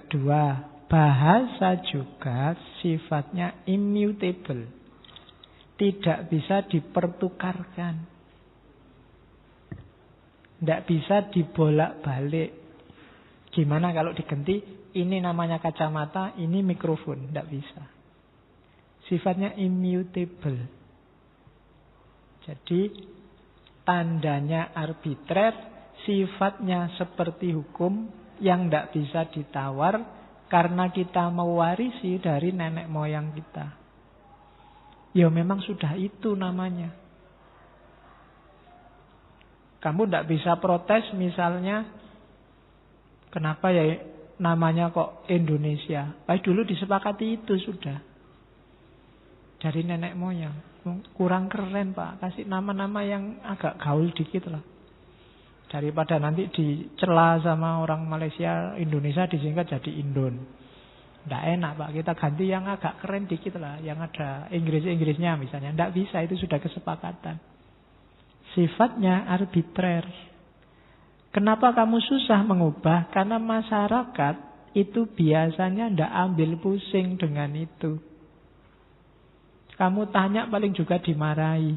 kedua, bahasa juga sifatnya immutable. Tidak bisa dipertukarkan. Tidak bisa dibolak-balik. Gimana kalau diganti, ini namanya kacamata, ini mikrofon. Tidak bisa. Sifatnya immutable. Jadi tandanya arbitrer, sifatnya seperti hukum yang tidak bisa ditawar karena kita mewarisi dari nenek moyang kita. Ya memang sudah itu namanya. Kamu tidak bisa protes misalnya, kenapa ya namanya kok Indonesia? Dulu disepakati itu sudah. Dari nenek moyang. Kurang keren Pak, kasih nama-nama yang agak gaul dikit lah. Daripada nanti dicela sama orang Malaysia, Indonesia disingkat jadi Indon. Tidak enak Pak, kita ganti yang agak keren dikit lah, yang ada Inggris-Inggrisnya misalnya. Tidak bisa, itu sudah kesepakatan. Sifatnya arbitrer. Kenapa kamu susah mengubah? Karena masyarakat itu biasanya tidak ambil pusing dengan itu. Kamu tanya paling juga dimarahi.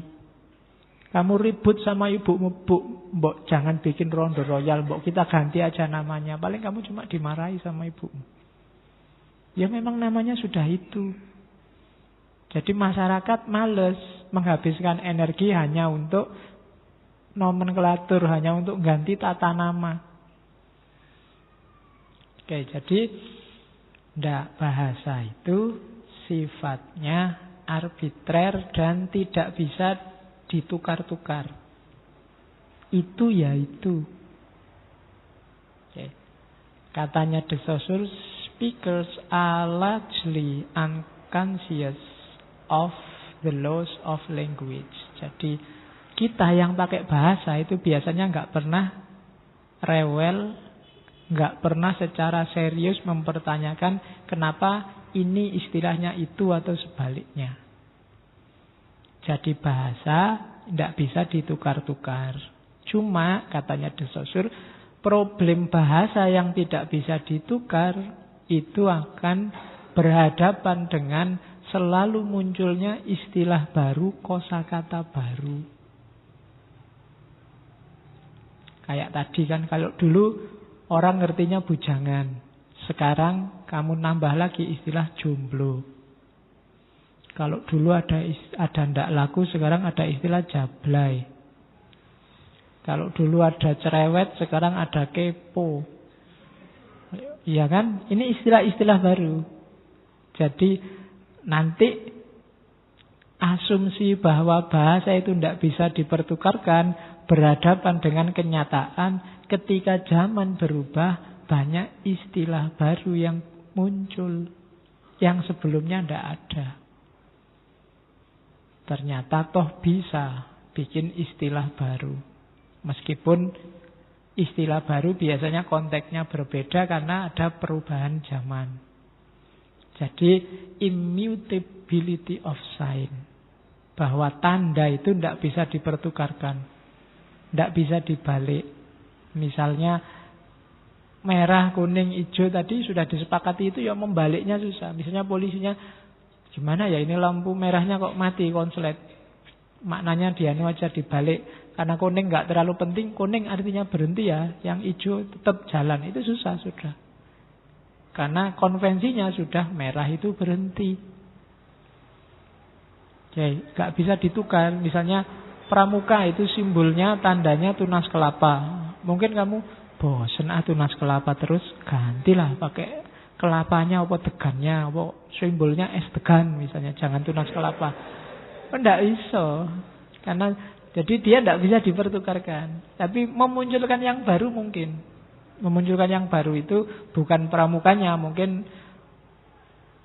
Kamu ribut sama ibumu, Mbok jangan bikin Rondo Royal, Mbok kita ganti aja namanya. Paling kamu cuma dimarahi sama ibumu. Ya memang namanya sudah itu. Jadi masyarakat males menghabiskan energi hanya untuk nomenklatur, hanya untuk ganti tata nama. Oke, jadi bahasa itu sifatnya arbitrer dan tidak bisa ditukar-tukar. Itu ya itu. Oke. Katanya De Saussure, speakers are largely unconscious of the laws of language. Jadi kita yang pakai bahasa itu biasanya nggak pernah rewel, nggak pernah secara serius mempertanyakan kenapa ini istilahnya itu atau sebaliknya. Jadi bahasa tidak bisa ditukar-tukar. Cuma katanya De Saussure, problem bahasa yang tidak bisa ditukar itu akan berhadapan dengan selalu munculnya istilah baru, kosakata baru. Kayak tadi kan, kalau dulu orang ngertinya bujangan. Sekarang kamu nambah lagi istilah jomblo. Kalau dulu ada ndak laku, sekarang ada istilah jablay. Kalau dulu ada cerewet, sekarang ada kepo. Iya kan? Ini istilah-istilah baru. Jadi nanti asumsi bahwa bahasa itu ndak bisa dipertukarkan berhadapan dengan kenyataan ketika zaman berubah. Banyak istilah baru yang muncul yang sebelumnya tidak ada. Ternyata toh bisa bikin istilah baru. Meskipun istilah baru biasanya konteksnya berbeda karena ada perubahan zaman. Jadi immutability of sign. Bahwa tanda itu tidak bisa dipertukarkan. Tidak bisa dibalik. Misalnya merah, kuning, hijau tadi sudah disepakati itu ya membaliknya susah. Misalnya polisinya, gimana ya ini lampu merahnya kok mati konslet. Maknanya dianu aja dibalik. Karena kuning nggak terlalu penting, kuning artinya berhenti ya. Yang hijau tetap jalan, itu susah sudah. Karena konvensinya sudah merah itu berhenti. Oke, nggak bisa ditukar. Misalnya pramuka itu simbolnya, tandanya tunas kelapa. Mungkin kamu bosen tunas kelapa terus, gantilah pakai kelapanya apa degannya, apa simbolnya es degan misalnya, jangan tunas kelapa. Tidak iso. Karena jadi dia tidak bisa dipertukarkan. Tapi memunculkan yang baru mungkin. Memunculkan yang baru itu bukan pramukanya, mungkin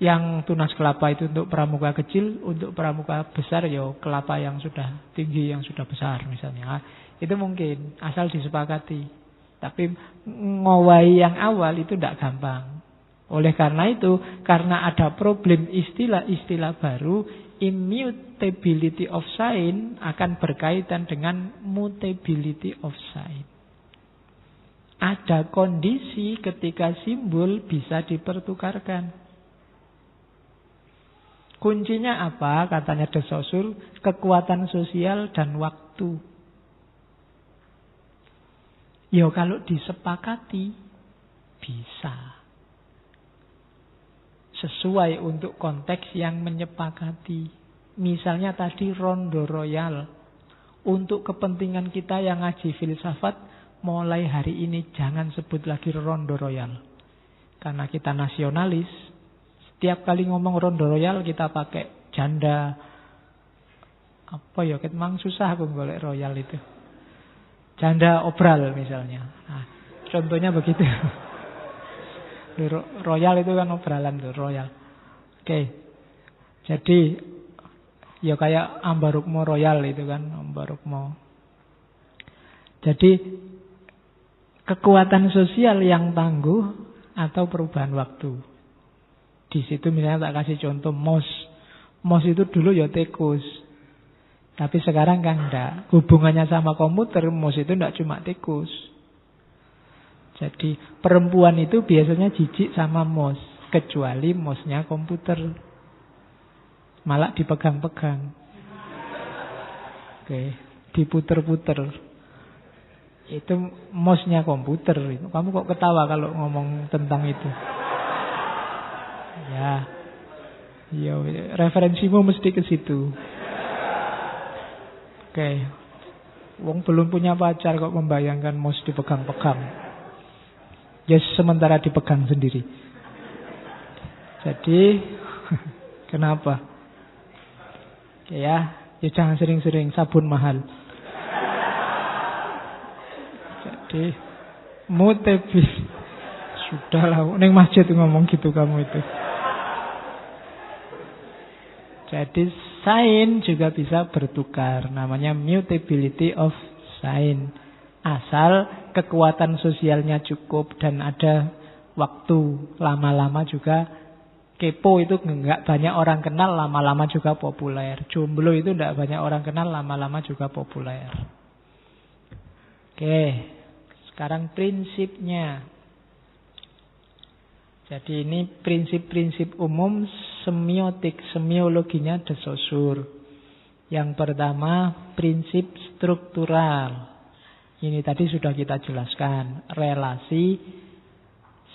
yang tunas kelapa itu untuk pramuka kecil, untuk pramuka besar ya kelapa yang sudah tinggi, yang sudah besar misalnya. Itu mungkin asal disepakati. Tapi ngowai yang awal itu tidak gampang. Oleh karena itu, karena ada problem istilah-istilah baru, immutability of sign akan berkaitan dengan mutability of sign. ada kondisi ketika simbol bisa dipertukarkan. Kuncinya apa? Katanya De Saussure, kekuatan sosial dan waktu. Ya kalau disepakati, bisa. Sesuai untuk konteks yang menyepakati. Misalnya tadi rondo royal. Untuk kepentingan kita yang ngaji filsafat, mulai hari ini jangan sebut lagi rondo royal. Karena kita nasionalis, setiap kali ngomong rondo royal kita pakai janda. Apa ya, memang susah aku golek royal itu. Janda obral misalnya. Nah, contohnya begitu. Royal itu kan obralan tuh, royal. Oke. Jadi ya kayak Ambarukmo royal itu kan, Ambarukmo. Jadi kekuatan sosial yang tangguh atau perubahan waktu. Di situ misalnya tak kasih contoh MOS. MOS itu dulu ya tikus. Tapi sekarang kan enggak. Hubungannya sama komputer, MOS itu enggak cuma tikus. Jadi perempuan itu biasanya jijik sama MOS, kecuali MOS-nya komputer. Malah dipegang-pegang. Oke, diputer-puter. Itu MOS-nya komputer. Kamu kok ketawa kalau ngomong tentang itu? Ya, referensimu mesti ke situ. Oke, wong belum punya pacar kok membayangkan MOS dipegang-pegang. Ya sementara dipegang sendiri. Jadi kenapa? Ya jangan sering-sering, sabun mahal. Jadi mutebis. Sudahlah, neng masjid ngomong gitu kamu itu. Jadi sign juga bisa bertukar. Namanya mutability of sign. Asal kekuatan sosialnya cukup dan ada waktu. Lama-lama juga kepo itu enggak banyak orang kenal, lama-lama juga populer. Jomblo itu enggak banyak orang kenal, lama-lama juga populer. Oke, sekarang prinsipnya. Jadi ini prinsip-prinsip umum semiotik, semiologinya De Saussure. Yang pertama, prinsip struktural. Ini tadi sudah kita jelaskan. Relasi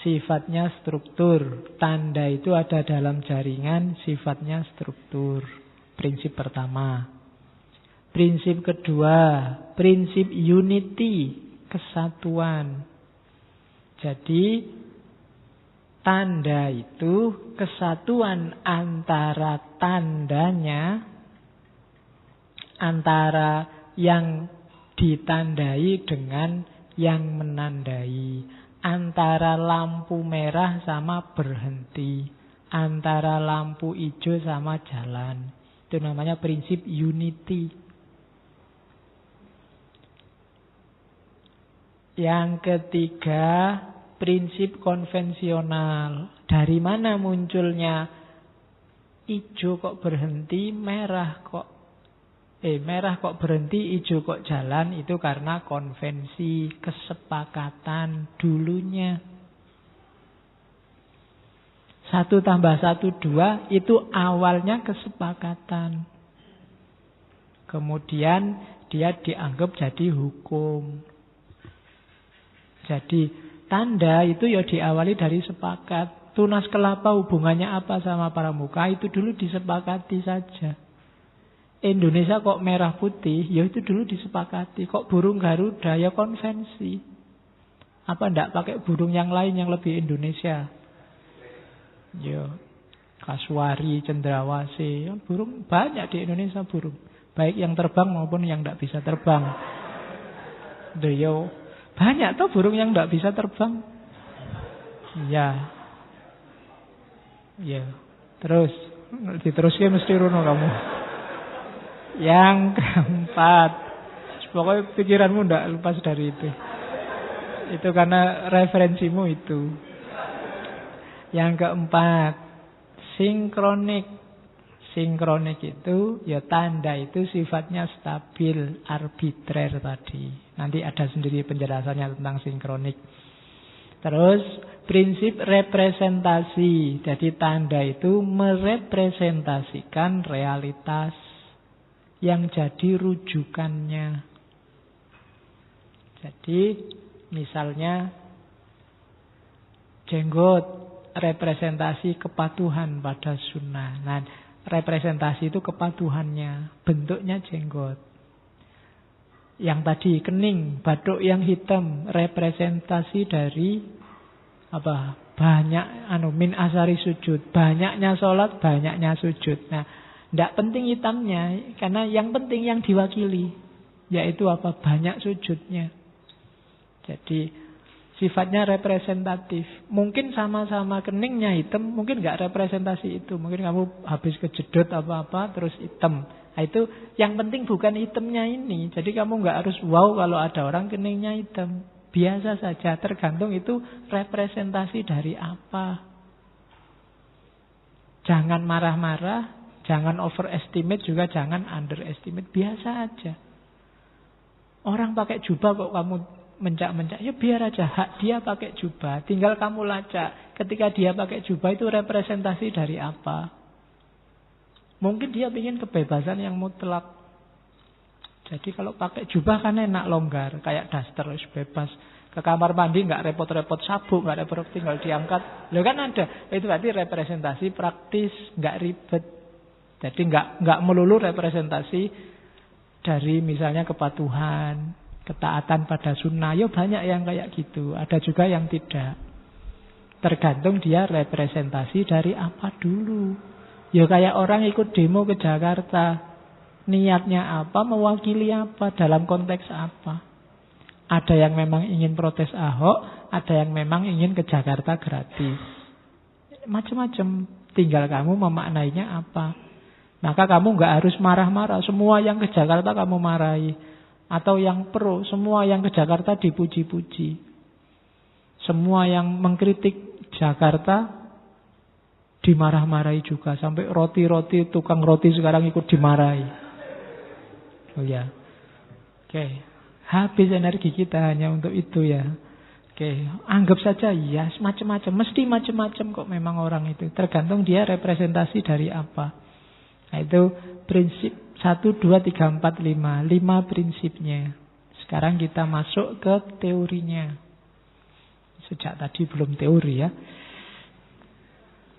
sifatnya struktur. Tanda itu ada dalam jaringan, sifatnya struktur. Prinsip pertama. Prinsip kedua, prinsip unity, kesatuan. Jadi tanda itu kesatuan antara tandanya, antara yang ditandai dengan yang menandai, antara lampu merah sama berhenti, antara lampu hijau sama jalan. Itu namanya prinsip unity. Yang ketiga, prinsip konvensional. Dari mana munculnya hijau kok berhenti, merah kok berhenti, hijau kok jalan? Itu karena konvensi, kesepakatan dulunya. 1 + 1 2 itu awalnya kesepakatan. Kemudian dia dianggap jadi hukum. Jadi tanda itu ya diawali dari sepakat. Tunas kelapa hubungannya apa sama pramuka, itu dulu disepakati saja. Indonesia kok merah putih, ya itu dulu disepakati. Kok burung Garuda, ya konvensi. Apa ndak pakai burung yang lain yang lebih Indonesia? Ya, kasuari, cendrawasih, ya, burung banyak di Indonesia burung. Baik yang terbang maupun yang ndak bisa terbang. Yo, banyak tuh burung yang ndak bisa terbang. Ya. Terus diteruskan mesti runo kamu. Yang keempat, pokoknya pikiranmu ndak lepas dari itu. Itu karena referensimu itu. Yang keempat, sinkronik. Sinkronik itu, ya tanda itu sifatnya stabil, arbitrer tadi. Nanti ada sendiri penjelasannya tentang sinkronik. Terus prinsip representasi. Jadi tanda itu merepresentasikan realitas yang jadi rujukannya. Jadi misalnya jenggot, representasi kepatuhan pada sunnah. Nah, representasi itu kepatuhannya, bentuknya jenggot. Yang tadi kening, bathuk yang hitam, representasi dari apa? Banyak min asari sujud, banyaknya sholat, banyaknya sujud. Nah, tidak penting hitamnya, karena yang penting yang diwakili, yaitu apa? Banyak sujudnya. Jadi sifatnya representatif. Mungkin sama-sama keningnya hitam, mungkin nggak representasi itu. Mungkin kamu habis kejedot apa-apa terus hitam. Nah, itu yang penting bukan hitamnya ini. Jadi kamu nggak harus wow kalau ada orang keningnya hitam. Biasa saja, tergantung itu representasi dari apa. Jangan marah-marah, jangan overestimate, juga jangan underestimate. Biasa aja. Orang pakai jubah kok kamu mencak-mencak, ya biar aja, hak dia pakai jubah. Tinggal kamu lacak, ketika dia pakai jubah itu representasi dari apa. Mungkin dia ingin kebebasan yang mutlak. Jadi kalau pakai jubah kan enak, longgar, kayak daster, bebas. Ke kamar mandi nggak repot-repot sabuk, nggak repot, tinggal diangkat. Loh kan ada, itu berarti representasi praktis, nggak ribet. Jadi nggak melulu representasi dari misalnya kepatuhan, ketaatan pada sunnah. Ya banyak yang kayak gitu. Ada juga yang tidak. Tergantung dia representasi dari apa dulu. Ya kayak orang ikut demo ke Jakarta. Niatnya apa, mewakili apa, dalam konteks apa. Ada yang memang ingin protes Ahok, ada yang memang ingin ke Jakarta gratis. Macam-macam. Tinggal kamu memaknainya apa. Maka kamu nggak harus marah-marah. Semua yang ke Jakarta kamu marahi. Atau yang pro, semua yang ke Jakarta dipuji-puji. Semua yang mengkritik Jakarta dimarah-marahi juga. Sampai roti-roti, tukang roti sekarang ikut dimarahi. Oh ya. Oke. Habis energi kita hanya untuk itu ya. Oke. Anggap saja ya, macam-macam. Mesti macam-macam kok memang orang itu. Tergantung dia representasi dari apa. Nah itu prinsip 1, 2, 3, 4, 5. 5 prinsipnya. Sekarang kita masuk ke teorinya. Sejak tadi belum teori ya.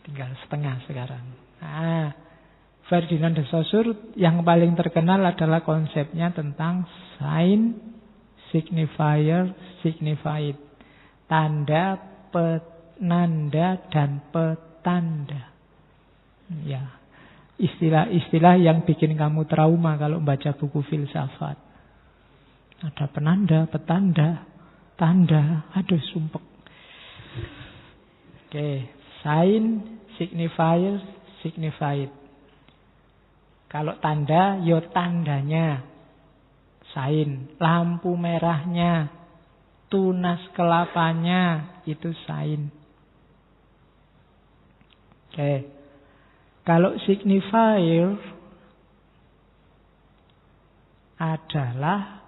Tinggal setengah sekarang. Nah, Ferdinand de Saussure yang paling terkenal adalah konsepnya tentang sign, signifier, signified. Tanda, penanda, dan petanda. Ya. Istilah-istilah yang bikin kamu trauma kalau membaca buku filsafat. Ada penanda, petanda, tanda. Aduh, sumpek. Oke, sign, signifier, signified. Kalau tanda, ya tandanya. Sign. Lampu merahnya, tunas kelapanya, itu sign. Oke. Kalau signifier adalah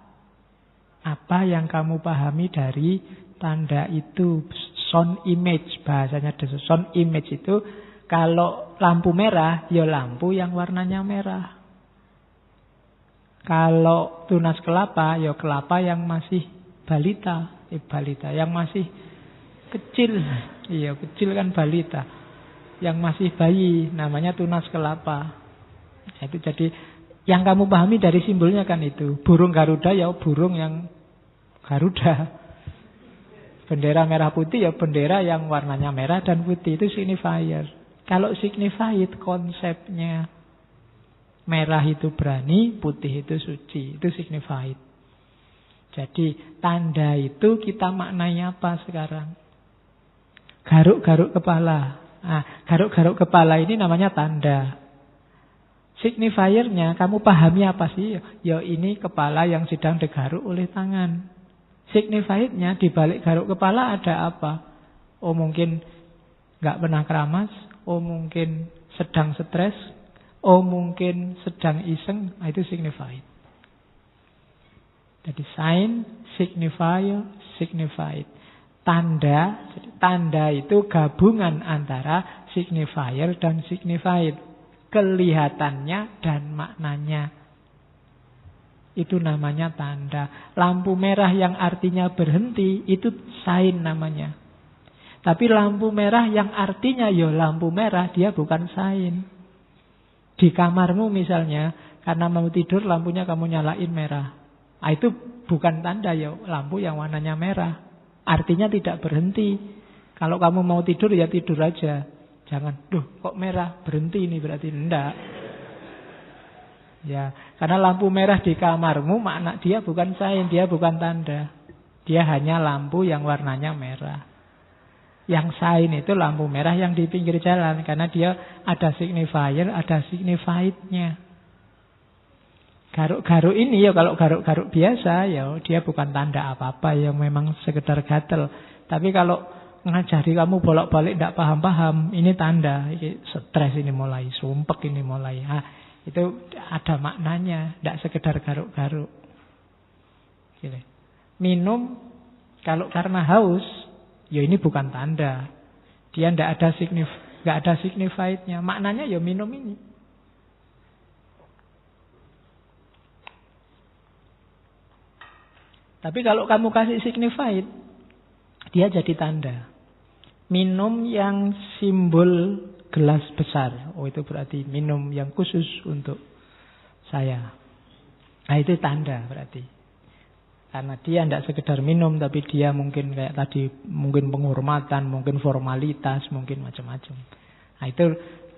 apa yang kamu pahami dari tanda itu. Sound image, bahasanya sound image itu kalau lampu merah, ya lampu yang warnanya merah. Kalau tunas kelapa, ya kelapa yang masih balita, balita yang masih kecil. Iya, kecil kan balita. Yang masih bayi, namanya tunas kelapa. Itu jadi yang kamu pahami dari simbolnya kan itu. Burung Garuda ya burung yang Garuda. Bendera merah putih ya bendera yang warnanya merah dan putih. Itu signifier. Kalau signified konsepnya merah itu berani, putih itu suci. Itu signified. Jadi tanda itu kita maknanya apa sekarang? Garuk-garuk kepala. Nah, garuk-garuk kepala ini namanya tanda. Signifiernya kamu pahami apa sih? Ya ini kepala yang sedang digaruk oleh tangan. Signifiednya di balik garuk kepala ada apa? Oh mungkin gak pernah keramas. Oh mungkin sedang stres. Oh mungkin sedang iseng, itu signified. Jadi sign, signifier, signified. Tanda itu gabungan antara signifier dan signified. Kelihatannya dan maknanya. Itu namanya tanda. Lampu merah yang artinya berhenti, itu sign namanya. Tapi lampu merah yang artinya ya lampu merah, dia bukan sign. Di kamarmu misalnya, karena mau tidur lampunya kamu nyalain merah. Nah, itu bukan tanda ya lampu yang warnanya merah. Artinya tidak berhenti. Kalau kamu mau tidur ya tidur aja. Jangan, kok merah, berhenti ini berarti. Enggak. Ya, karena lampu merah di kamarmu makna dia bukan sign, dia bukan tanda. Dia hanya lampu yang warnanya merah. Yang sign itu lampu merah yang di pinggir jalan, karena dia ada signifier, ada signified-nya. Garuk-garuk ini ya kalau garuk-garuk biasa ya dia bukan tanda apa-apa, yang memang sekedar gatel. Tapi kalau ngajari kamu bolak-balik tidak paham-paham, ini tanda, ini stres ini mulai, sumpek ini mulai. Itu ada maknanya, tidak sekedar garuk-garuk. Minum kalau karena haus, ya ini bukan tanda. Dia tidak ada signified-nya. Maknanya ya minum ini. Tapi kalau kamu kasih signified, dia jadi tanda. Minum yang simbol gelas besar. Oh itu berarti minum yang khusus untuk saya. Nah itu tanda berarti. Karena dia tidak sekedar minum, tapi dia mungkin kayak tadi, mungkin penghormatan, mungkin formalitas, mungkin macam-macam. Nah itu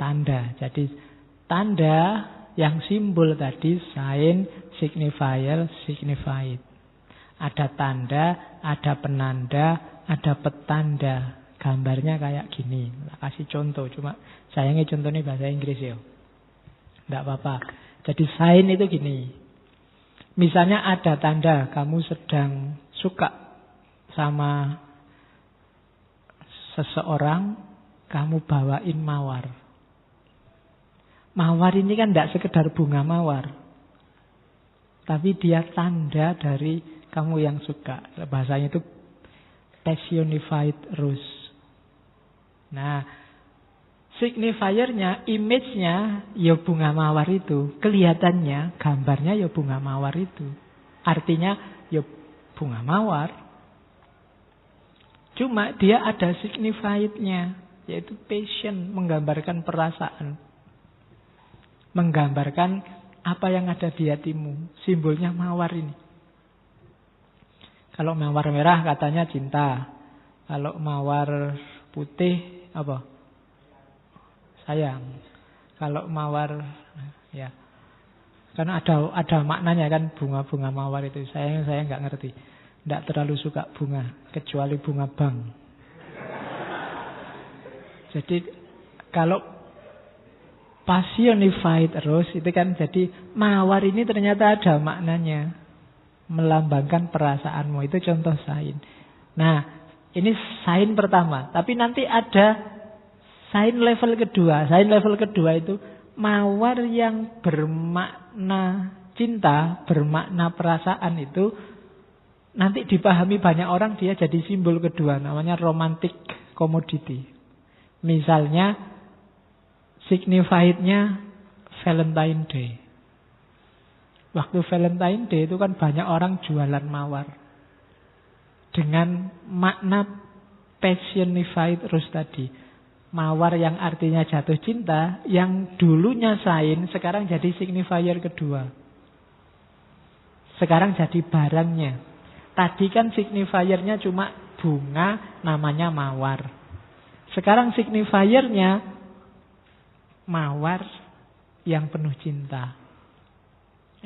tanda. Jadi tanda yang simbol tadi, sign, signifier, signified. Ada tanda, ada penanda, ada petanda. Gambarnya kayak gini. Kasih contoh, cuma sayangnya contohnya bahasa Inggris ya. Tidak apa-apa. Jadi sign itu gini. Misalnya ada tanda kamu sedang suka sama seseorang, kamu bawain mawar. Mawar ini kan tidak sekedar bunga mawar, tapi dia tanda dari kamu yang suka. Bahasanya itu personified rose. Nah, signifiernya, image-nya ya bunga mawar itu. Kelihatannya, gambarnya ya bunga mawar itu. Artinya ya bunga mawar. Cuma dia ada signified-nya, yaitu passion, menggambarkan perasaan. Menggambarkan apa yang ada di hatimu. Simbolnya mawar ini. Kalau mawar merah katanya cinta. Kalau mawar putih apa? Sayang. Kalau mawar ya. Karena ada maknanya kan bunga-bunga mawar itu. Saya nggak ngerti. Tidak terlalu suka bunga kecuali bunga bang. Jadi kalau personified rose itu kan jadi mawar ini ternyata ada maknanya. Melambangkan perasaanmu. Itu contoh sign. Nah, ini sign pertama. Tapi nanti ada sign level kedua. Sign level kedua itu mawar yang bermakna cinta, bermakna perasaan itu nanti dipahami banyak orang, dia jadi simbol kedua. Namanya romantic commodity. Misalnya signified-nya Valentine Day. Waktu Valentine Day itu kan banyak orang jualan mawar. Dengan makna personified rose tadi. Mawar yang artinya jatuh cinta, yang dulunya sign, sekarang jadi signifier kedua. Sekarang jadi barangnya. Tadi kan signifiernya cuma bunga, namanya mawar. Sekarang signifiernya mawar yang penuh cinta.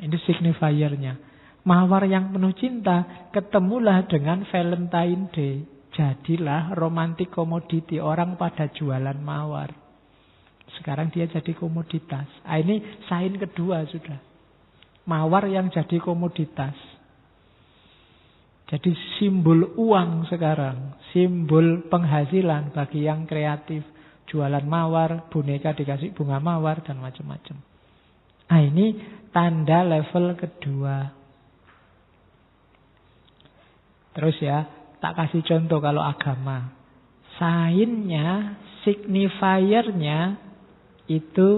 Ini signifiernya. Mawar yang penuh cinta ketemulah dengan Valentine Day. Jadilah romantic commodity. Orang pada jualan mawar. Sekarang dia jadi komoditas. Ini sign kedua sudah. Mawar yang jadi komoditas. Jadi simbol uang sekarang. Simbol penghasilan bagi yang kreatif. Jualan mawar, boneka dikasih bunga mawar dan macam-macam. Nah, ini tanda level kedua. Terus ya, tak kasih contoh kalau agama. Sainnya, signifiernya itu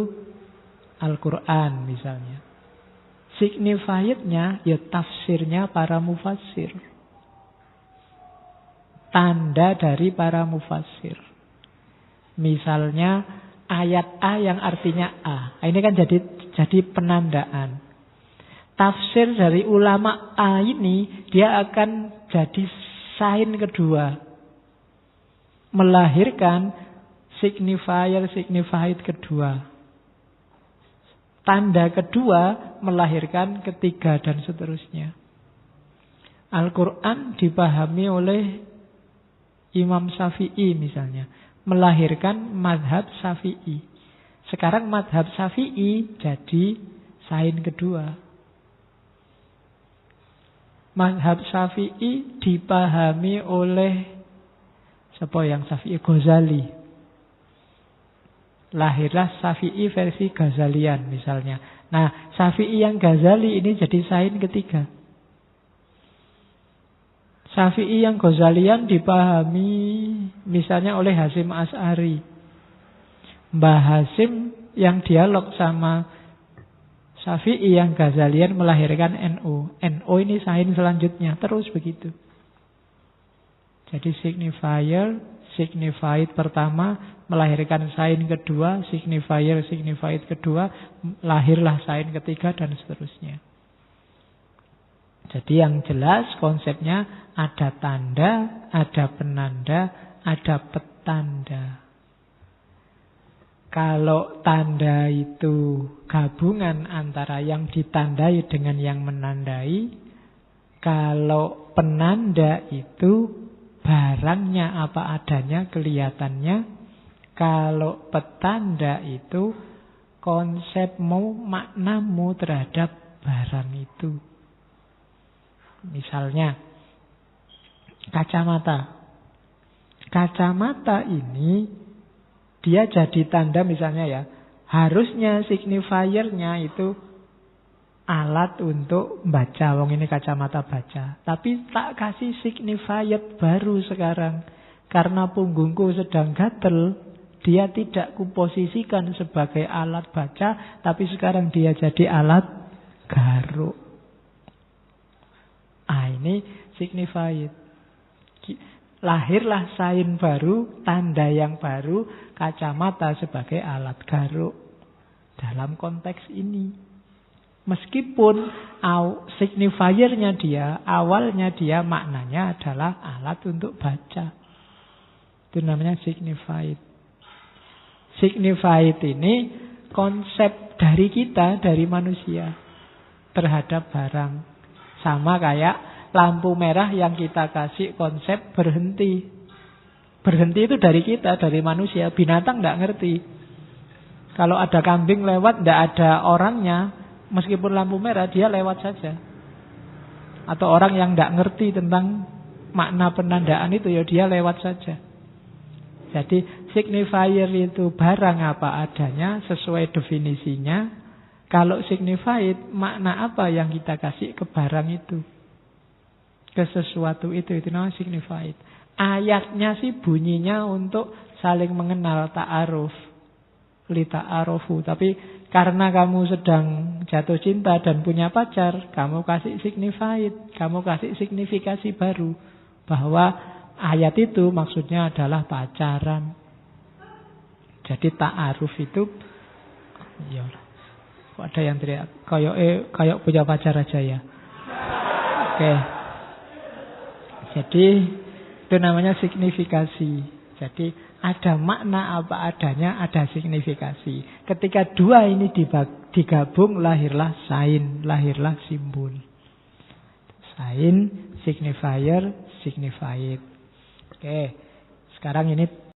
Al-Quran misalnya. Signifiernya ya tafsirnya para mufassir. Tanda dari para mufassir. Misalnya ayat A yang artinya A. Ini kan jadi penandaan. Tafsir dari ulama A ini dia akan jadi sign kedua. Melahirkan signified kedua. Tanda kedua melahirkan ketiga dan seterusnya. Al-Quran dipahami oleh Imam Syafi'i misalnya. Melahirkan madhab Syafi'i. Sekarang madhab Syafi'i jadi sign kedua. Madhab Syafi'i dipahami oleh siapa yang Syafi'i? Ghazali. Lahirlah Syafi'i versi Ghazalian misalnya. Nah, Syafi'i yang Ghazali ini jadi sign ketiga. Syafi'i yang Ghazalian dipahami misalnya oleh Hasyim Asy'ari. Mbah Hasyim yang dialog sama Syafi'i yang Ghazalian melahirkan NU. NU ini sign selanjutnya. Terus begitu. Jadi signified pertama melahirkan sign kedua, signified kedua, lahirlah sign ketiga dan seterusnya. Jadi yang jelas konsepnya ada tanda, ada penanda, ada petanda. Kalau tanda itu gabungan antara yang ditandai dengan yang menandai. Kalau penanda itu barangnya apa adanya, kelihatannya. Kalau petanda itu konsepmu, maknamu terhadap barang itu. Misalnya kacamata. Kacamata ini dia jadi tanda misalnya ya. Harusnya signifiernya itu alat untuk baca. Wong ini kacamata baca. Tapi tak kasih signifier baru sekarang. Karena punggungku sedang gatel, dia tidak kuposisikan sebagai alat baca, tapi sekarang dia jadi alat garuk. Ini signified. Lahirlah sign baru, tanda yang baru, kacamata sebagai alat garuk. Dalam konteks ini. Meskipun signifiernya dia, awalnya dia maknanya adalah alat untuk baca. Itu namanya signified. Signified ini konsep dari kita, dari manusia terhadap barang. Sama kayak lampu merah yang kita kasih konsep berhenti. Berhenti itu dari kita, dari manusia. Binatang tidak ngerti. Kalau ada kambing lewat, tidak ada orangnya, meskipun lampu merah, dia lewat saja. Atau orang yang tidak ngerti tentang makna penandaan itu, ya dia lewat saja. Jadi signifier itu barang apa adanya, sesuai definisinya. Kalau signified, makna apa yang kita kasih ke barang itu, ke sesuatu itu namanya signified. Ayatnya sih bunyinya untuk saling mengenal, ta'aruf, li ta'arufu. Tapi karena kamu sedang jatuh cinta dan punya pacar, kamu kasih signified, kamu kasih signifikasi baru bahwa ayat itu maksudnya adalah pacaran. Jadi ta'aruf itu, ya Allah, kok ada yang teriak kayak punya pacar aja ya. Oke. Jadi itu namanya signifikasi. Jadi ada makna apa adanya, ada signifikasi. Ketika dua ini digabung, lahirlah sign, lahirlah simbol. Sign, signifier, signified. Oke. Sekarang ini